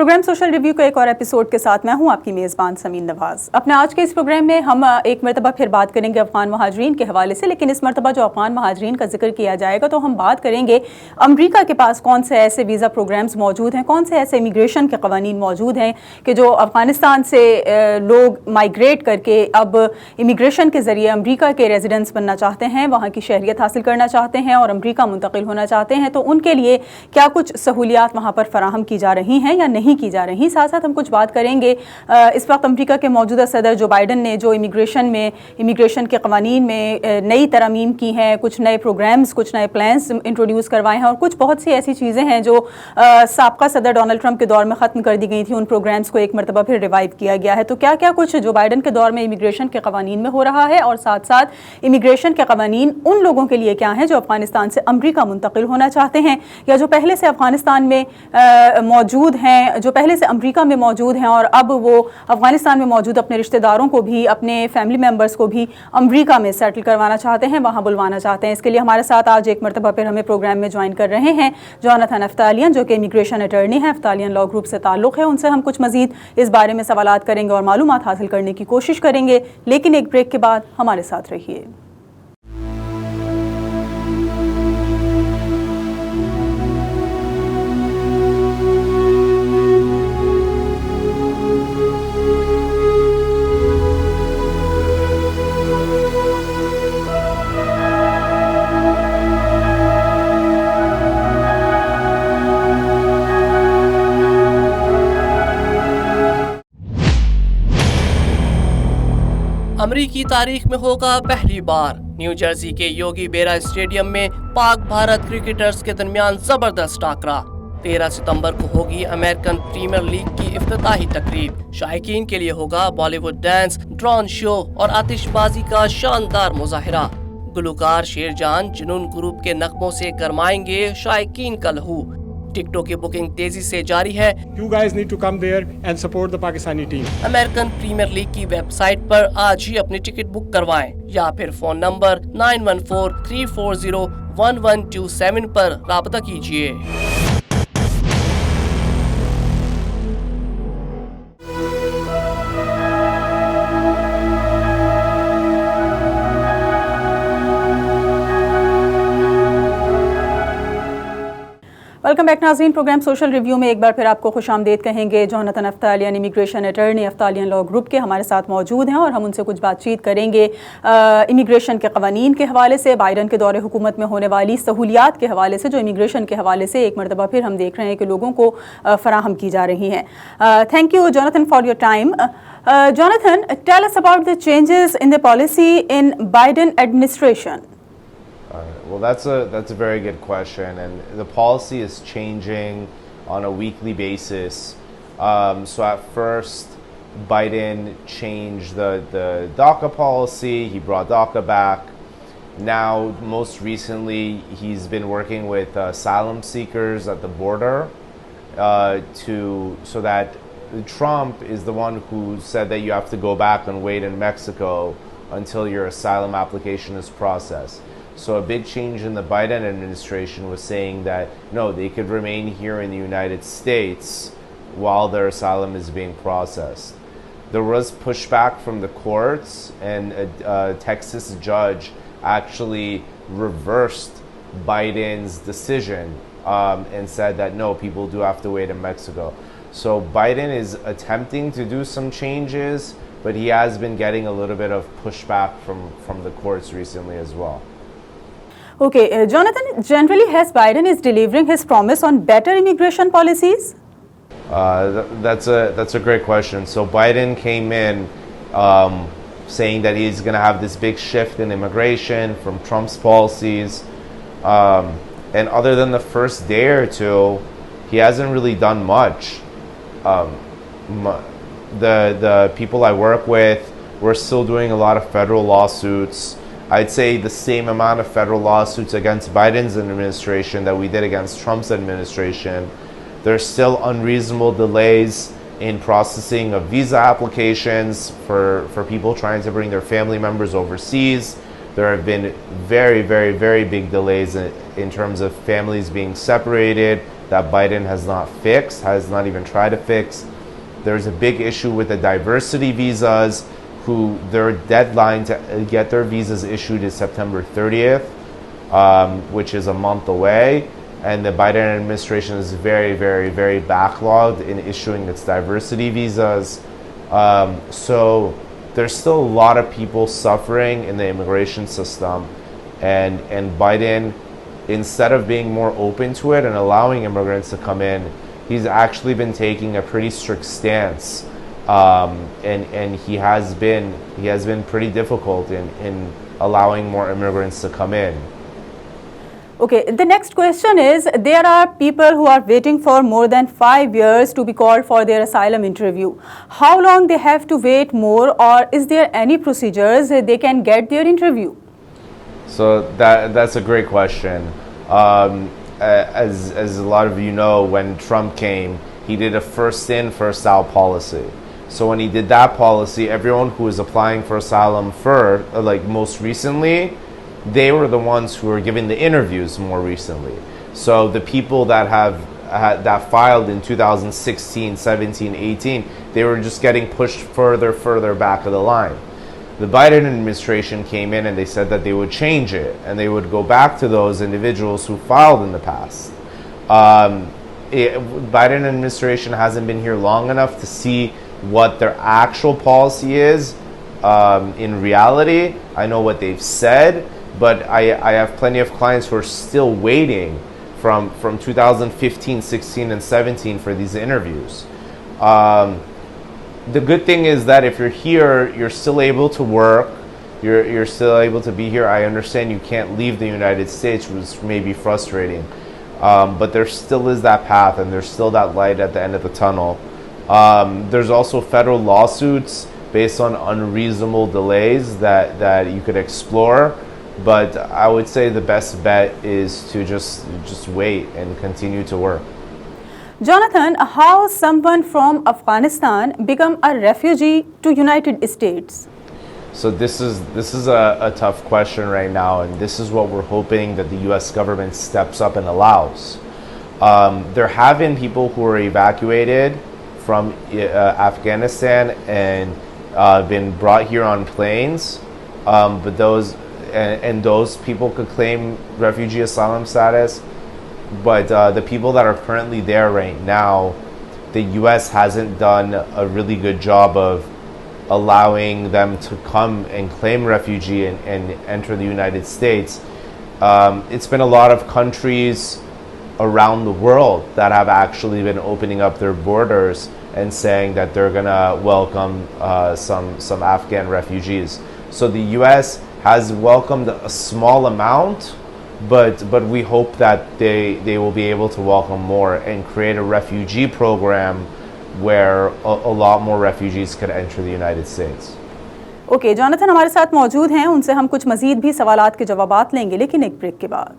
Programme Social review के एक और एपिसोड के साथ मैं हूं आपकी मेज़बान समीन नवाज़। अपने आज के इस प्रोग्राम में हम एक मरतबा फिर बात करेंगे अफगान महाजरीन के हवाले से, लेकिन इस मरतबा जो अफगान महाजरीन का जिक्र किया जाएगा तो हम बात करेंगे अमेरिका के पास कौन से ऐसे वीज़ा प्रोग्राम्स मौजूद हैं, कौन से ऐसे इमिग्रेशन के कवानीन मौजूद हैं कि जो अफ़गानिस्तान से लोग माइग्रेट करके अब इमिग्रेशन के ज़रिए अमेरिका के रेजिडेंट्स बनना चाहते हैं, वहाँ की शहरियत हासिल करना चाहते हैं और अमेरिका मुंतकिल होना चाहते हैं, तो उनके लिए क्या कुछ सहूलियात वहाँ पर फराहम की जा रही हैं या नहीं की जा रही। साथ साथ हम कुछ बात करेंगे इस वक्त अमेरिका के मौजूदा सदर जो बाइडन ने जो इमिग्रेशन के कवानीन में नई तरमीम की हैं, कुछ नए प्रोग्राम्स, कुछ नए प्लान्स इंट्रोड्यूस करवाए हैं और कुछ बहुत सी ऐसी चीज़ें हैं जो साबका सदर डोनाल्ड ट्रंप के दौर में ख़त्म कर दी गई थी, उन प्रोग्राम्स को एक मरतबा फिर रिवाइव किया गया है। तो क्या क्या कुछ जो बाइडन के दौर में इमिग्रेशन के कवानीन में हो रहा है और साथ साथ इमिग्रेशन के कवानीन उन लोगों के लिए क्या हैं जो अफगानिस्तान से अमेरिका मुंतकिल होना चाहते हैं या जो पहले से अफगानिस्तान में मौजूद हैं, जो पहले से अमेरिका में मौजूद हैं और अब वो अफगानिस्तान में मौजूद अपने रिश्तेदारों को भी, अपने फैमिली मेम्बर्स को भी अमेरिका में सेटल करवाना चाहते हैं, वहाँ बुलवाना चाहते हैं। इसके लिए हमारे साथ आज एक मरतबा फिर हमें प्रोग्राम में ज्वाइन कर रहे हैं जॉनथन अफ्तालियन, जो कि इमिग्रेशन अटर्नी हैं, अफ्तालियन लॉ ग्रुप से ताल्लुक़ है। उनसे हम कुछ मज़ीद इस बारे में सवालात करेंगे और मालूमात हासिल करने की कोशिश करेंगे, लेकिन एक ब्रेक के बाद हमारे साथ रहिए। अमरीकी तारीख में होगा पहली बार न्यू जर्सी के योगी बेरा स्टेडियम में पाक भारत क्रिकेटर्स के दरमियान जबरदस्त टाकरा। 13 सितंबर को होगी अमेरिकन प्रीमियर लीग की इफ्तिताही तकरीब। शायकीन के लिए होगा बॉलीवुड डांस, ड्रोन शो और आतिशबाजी का शानदार मुजाहिरा। गुलकार शेरजान जुनून ग्रुप के नगमों से गरमाएंगे शायकीन का लहू। टिकटों की बुकिंग तेजी से जारी है। You guys need to come there and support the Pakistani team. American premier league की वेबसाइट पर आज ही अपनी टिकट बुक करवाएं या फिर फोन नंबर 9143401127 पर राब्ता कीजिए। वेलकम बैक नाज़रीन। प्रोग्राम सोशल रिव्यू में एक बार फिर आपको खुशामदीद कहेंगे। Jonathan Aftalian immigration attorney Aftalian Law Group के हमारे साथ मौजूद हैं और हम उनसे कुछ बातचीत करेंगे इमिग्रेशन के कवानीन के हवाले से, बाइडन के दौरे हुकूमत में होने वाली सहूलियात के हवाले से जो इमिग्रेशन के हवाले से एक मरतबा फिर हम देख रहे हैं कि लोगों को फराहम की जा रही हैं। Thank you Jonathan for your time. Jonathan, tell us about the changes in the policy in Biden administration. Well, that's a very good question, and the policy is changing on a weekly basis. So at first, Biden changed the DACA policy. He brought DACA back. Now, most recently, he's been working with asylum seekers at the border so that Trump is the one who said that you have to go back and wait in Mexico until your asylum application is processed. So a big change in the Biden administration was saying that no, they could remain here in the United States while their asylum is being processed. There was pushback from the courts, and a Texas judge actually reversed Biden's decision and said that no, people do have to wait in Mexico. So Biden is attempting to do some changes, but he has been getting a little bit of pushback from the courts recently as well. Okay, Jonathan, generally has Biden is delivering his promise on better immigration policies? That's a great question. So Biden came in saying that he's going to have this big shift in immigration from Trump's policies, and other than the first day or two, he hasn't really done much. The people I work with, we're still doing a lot of federal lawsuits. I'd say the same amount of federal lawsuits against Biden's administration that we did against Trump's administration. There's still unreasonable delays in processing of visa applications for people trying to bring their family members overseas. There have been very, very, very big delays in terms of families being separated that Biden has not fixed, has not even tried to fix. There's a big issue with the diversity visas, who their deadline to get their visas issued is September 30th, which is a month away. And the Biden administration is very, very, very backlogged in issuing its diversity visas. So there's still a lot of people suffering in the immigration system. And Biden, instead of being more open to it and allowing immigrants to come in, he's actually been taking a pretty strict stance. And he has been pretty difficult in allowing more immigrants to come in. Okay, the next question is, there are people who are waiting for more than 5 years to be called for their asylum interview. How long they have to wait more, or is there any procedures they can get their interview? So that's a great question. As a lot of you know, when Trump came, he did a first in, first out policy. So when he did that policy, everyone who was applying for asylum most recently, they were the ones who were giving the interviews more recently. So the people that filed in 2016, 17, 18, they were just getting pushed further back of the line. The Biden administration came in and they said that they would change it and they would go back to those individuals who filed in the past. Biden administration hasn't been here long enough to see what their actual policy is in reality. I know what they've said, but I have plenty of clients who are still waiting from 2015, 16, and 17 for these interviews. The good thing is that if you're here, you're still able to work, you're still able to be here. I understand you can't leave the United States, which may be frustrating, but there still is that path and there's still that light at the end of the tunnel. There's also federal lawsuits based on unreasonable delays that you could explore. But I would say the best bet is to just wait and continue to work. Jonathan, how someone from Afghanistan become a refugee to United States? So this is a tough question right now, and this is what we're hoping that the U.S. government steps up and allows. There have been people who were evacuated from Afghanistan and been brought here on planes, but those people could claim refugee asylum status. But the people that are currently there right now, the U.S. hasn't done a really good job of allowing them to come and claim refugee and enter the United States. It's been a lot of countries around the world that have actually been opening up their borders and saying that they're going to welcome some Afghan refugees. So the U.S. has welcomed a small amount, but we hope that they will be able to welcome more and create a refugee program where a lot more refugees could enter the United States. Okay, Jonathan हमारे साथ मौजूद हैं, उनसे हम कुछ मज़ीद भी सवालात के जवाबात लेंगे, लेकिन एक ब्रेक के बाद.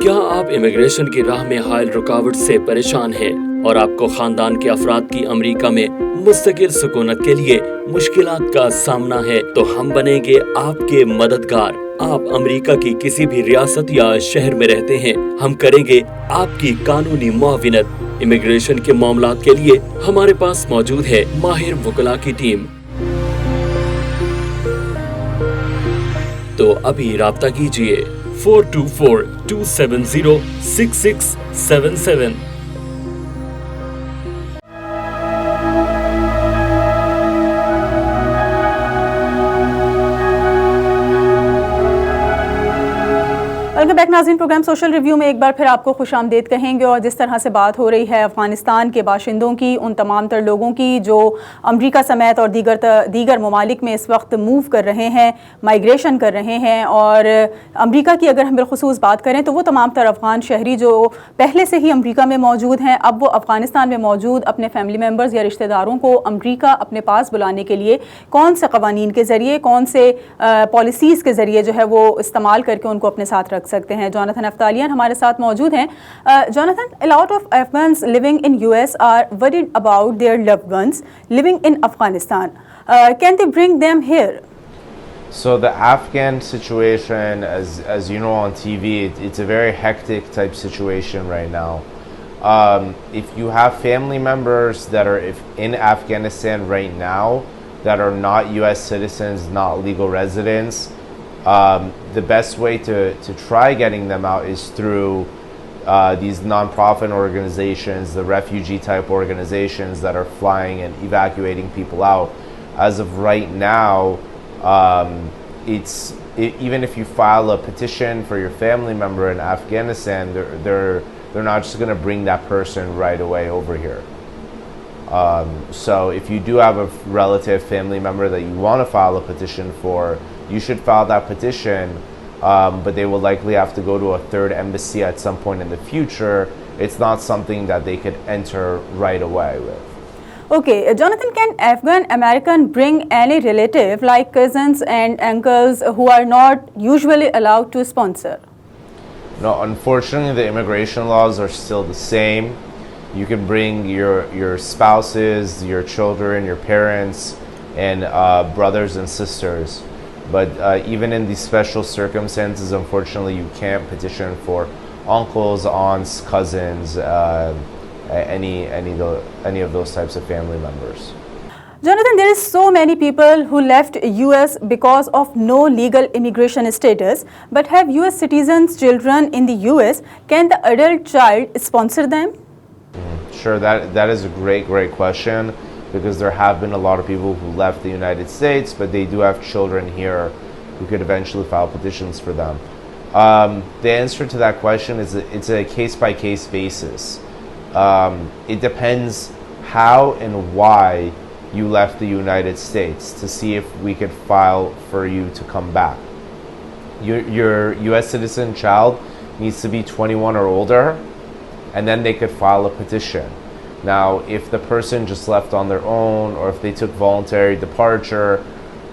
क्या आप इमिग्रेशन की राह में हायल रुकावट से परेशान हैं और आपको खानदान के अफराद की अमेरिका में मुस्तकिल सुकूनत के लिए मुश्किलात का सामना है, तो हम बनेंगे आपके मददगार। आप अमेरिका की किसी भी रियासत या शहर में रहते हैं, हम करेंगे आपकी कानूनी मुआविनत। इमिग्रेशन के मामलात के लिए हमारे पास मौजूद है माहिर वकला की टीम। तो अभी राब्ता कीजिए 424-270-6677। वेलकम बैक नाज़रीन, प्रोग्राम सोशल रिव्यू में एक बार फिर आपको खुशामदीद कहेंगे। और जिस तरह से बात हो रही है अफ़गानिस्तान के बाशिंदों की, उन तमाम तर लोगों की जो अमेरिका समेत और दीगर ममालिक में इस वक्त मूव कर रहे हैं, माइग्रेशन कर रहे हैं, और अमेरिका की अगर हम बिलखुसूस बात करें तो वो तमाम तर अफ़गान शहरी जो पहले से ही अमेरिका में मौजूद हैं, अब वो अफ़गानिस्तान में मौजूद अपने फैमिली मेम्बर्स या रिश्तेदारों को अमेरिका अपने पास बुलाने के लिए कौन से क़वानीन के ज़रिए, कौन से पॉलिसीज़ के ज़रिए जो है वो इस्तेमाल करके उनको अपने साथ रख सकते सकते हैं। जॉनथन अफ्तालियन हमारे साथ मौजूद हैं। Jonathan, a lot of Afghans living in US are worried about their loved ones living in Afghanistan. Can they bring them here? So the Afghan situation, as you know on TV, it's a very hectic type situation right now. If you have family members that are in Afghanistan right now that are not U.S. citizens, not legal residents, the best way to try getting them out is through these non-profit organizations, the refugee type organizations that are flying and evacuating people out. As of right now, even if you file a petition for your family member in Afghanistan, they're not just going to bring that person right away over here. So if you do have a relative family member that you want to file a petition for, you should file that petition, but they will likely have to go to a third embassy at some point in the future. It's not something that they could enter right away with. Okay, Jonathan, can Afghan American bring any relative like cousins and uncles who are not usually allowed to sponsor? No, unfortunately, the immigration laws are still the same. You can bring your spouses, your children, your parents, and brothers and sisters. But even in these special circumstances, unfortunately, you can't petition for uncles, aunts, cousins, any of those types of family members. Jonathan, there is so many people who left US because of no legal immigration status, but have US citizens children in the US. Can the adult child sponsor them? Sure, that is a great question, because there have been a lot of people who left the United States, but they do have children here who could eventually file petitions for them. The answer to that question is it's a case-by-case basis. It depends how and why you left the United States to see if we could file for you to come back. Your U.S. citizen child needs to be 21 or older, and then they could file a petition. Now, if the person just left on their own, or if they took voluntary departure,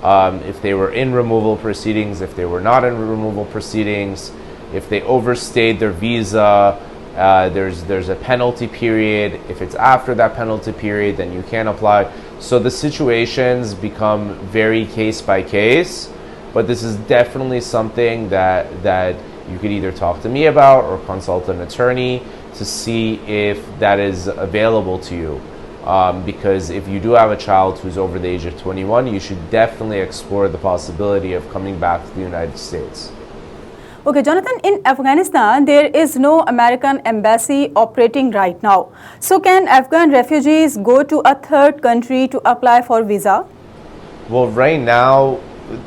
if they were in removal proceedings, if they were not in removal proceedings, if they overstayed their visa, there's a penalty period. If it's after that penalty period, then you can't apply. So the situations become very case by case, but this is definitely something that you could either talk to me about or consult an attorney to see if that is available to you. Because if you do have a child who's over the age of 21, you should definitely explore the possibility of coming back to the United States. Okay, Jonathan, in Afghanistan, there is no American embassy operating right now. So can Afghan refugees go to a third country to apply for visa? Well, right now,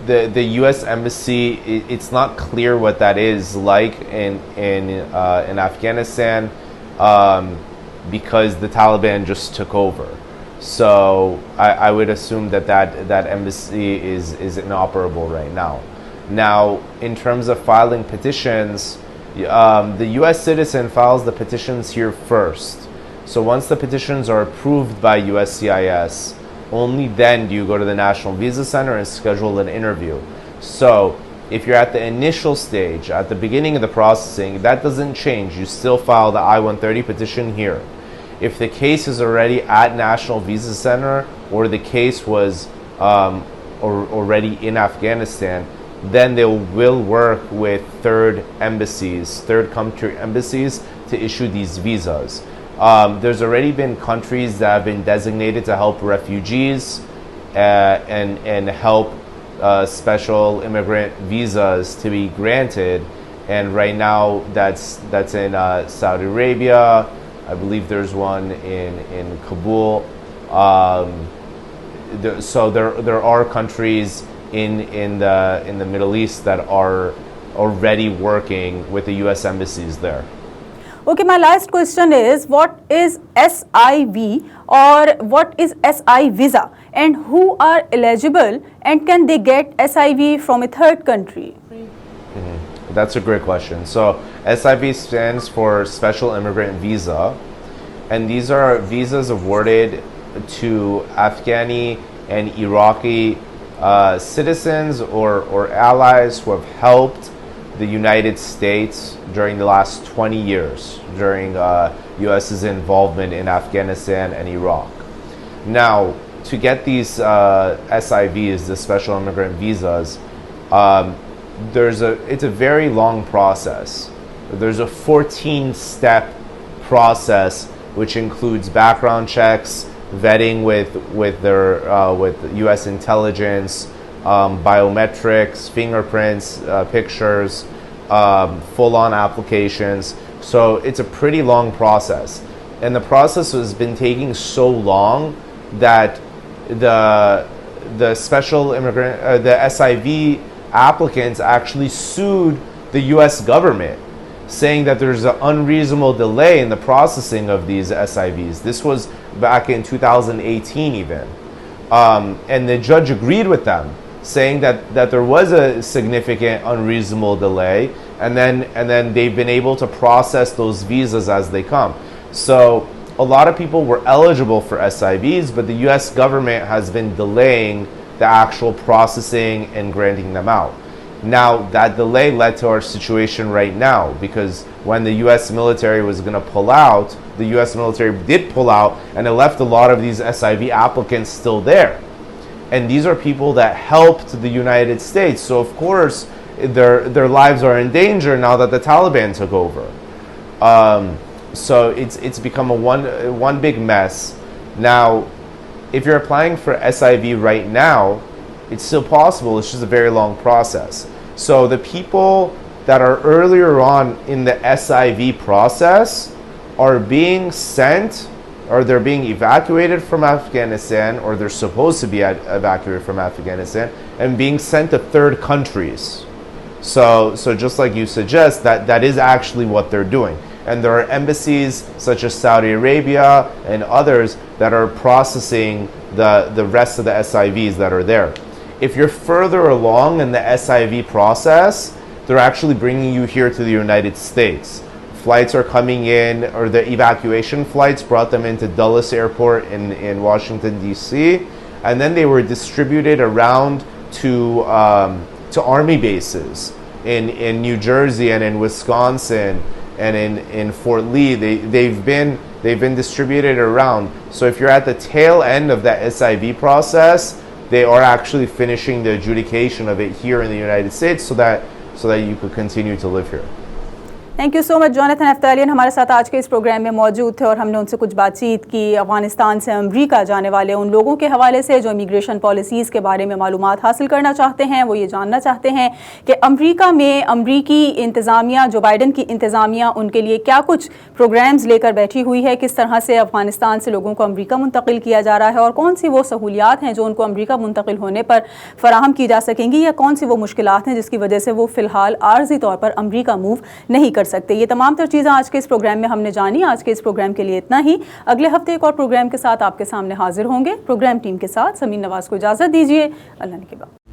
the U.S. embassy, it's not clear what that is like in Afghanistan, because the Taliban just took over. So I would assume that embassy is inoperable right now. Now, in terms of filing petitions, the U.S. citizen files the petitions here first. So once the petitions are approved by USCIS, only then do you go to the National Visa Center and schedule an interview. So if you're at the initial stage, at the beginning of the processing, that doesn't change. You still file the I-130 petition here. If the case is already at National Visa Center, or the case was already in Afghanistan, then they will work with third country embassies to issue these visas. There's already been countries that have been designated to help refugees and help special immigrant visas to be granted. And right now that's in Saudi Arabia. I believe there's one in Kabul. So there are countries in the Middle East that are already working with the U.S. embassies there. Okay, my last question is, what is SIV or what is SI visa, and who are eligible, and can they get SIV from a third country? That's a great question. So SIV stands for Special Immigrant Visa, and these are visas awarded to Afghani and Iraqi citizens or allies who have helped the United States during the last 20 years, during US's involvement in Afghanistan and Iraq. Now, to get these SIVs, the special immigrant visas, it's a very long process. There's a 14-step process which includes background checks, vetting with U.S. intelligence, biometrics, fingerprints, pictures, full-on applications. So it's a pretty long process, and the process has been taking so long that the special immigrant, the SIV applicants actually sued the U.S. government, saying that there's an unreasonable delay in the processing of these SIVs. This was back in 2018 even. And the judge agreed with them, saying that there was a significant unreasonable delay, and then they've been able to process those visas as they come. So a lot of people were eligible for SIVs, but the U.S. government has been delaying the actual processing and granting them out. Now, that delay led to our situation right now, because when the U.S. military was going to pull out, the U.S. military did pull out, and it left a lot of these SIV applicants still there. And these are people that helped the United States. So, of course, their lives are in danger now that the Taliban took over. So it's become one big mess. Now, if you're applying for SIV right now, it's still possible. It's just a very long process. So the people that are earlier on in the SIV process are being sent, or they're being evacuated from Afghanistan, or they're supposed to be evacuated from Afghanistan, and being sent to third countries. So just like you suggest, that is actually what they're doing. And there are embassies such as Saudi Arabia and others that are processing the rest of the SIVs that are there. If you're further along in the SIV process, they're actually bringing you here to the United States. Flights are coming in, or the evacuation flights brought them into Dulles Airport in Washington, D.C., and then they were distributed around to Army bases in New Jersey and in Wisconsin and in Fort Lee. They've been distributed around. So if you're at the tail end of that SIV process, they are actually finishing the adjudication of it here in the United States so that you could continue to live here. Thank you so much. Jonathan Aftalian हमारे साथ आज के इस programme में मौजूद थे और हमने उनसे कुछ बातचीत की अफ़गानिस्तान से अमेरिका जाने वाले उन लोगों के हवाले से जो इमिग्रेशन पॉलिसीज़ के बारे में मालूमात हासिल करना चाहते हैं। वो ये जानना चाहते हैं कि अमेरिका में अमेरिकी इंतज़ामिया, जो बाइडन की इंतज़ामिया, उनके लिए क्या कुछ प्रोग्राम्स लेकर बैठी हुई है, किस तरह से अफ़गानिस्तान से लोगों को अमेरिका मुंतकिल किया जा रहा है, और कौन सी वो सहूलियात हैं जो उनको अमेरिका मुंतकिल होने पर फ़राहम की जा सकेंगी, या कौन सी वो मुश्किलात हैं जिसकी वजह से वो फ़िलहाल आर्जी तौर पर अमेरिका मूव नहीं कर सकते। ये तमाम तर चीज़ें आज के इस प्रोग्राम में हमने जानी। आज के इस प्रोग्राम के लिए इतना ही। अगले हफ्ते एक और प्रोग्राम के साथ आपके सामने हाजिर होंगे। प्रोग्राम टीम के साथ समीन नवाज को इजाज़त दीजिए। अल्लाह ने के बाद।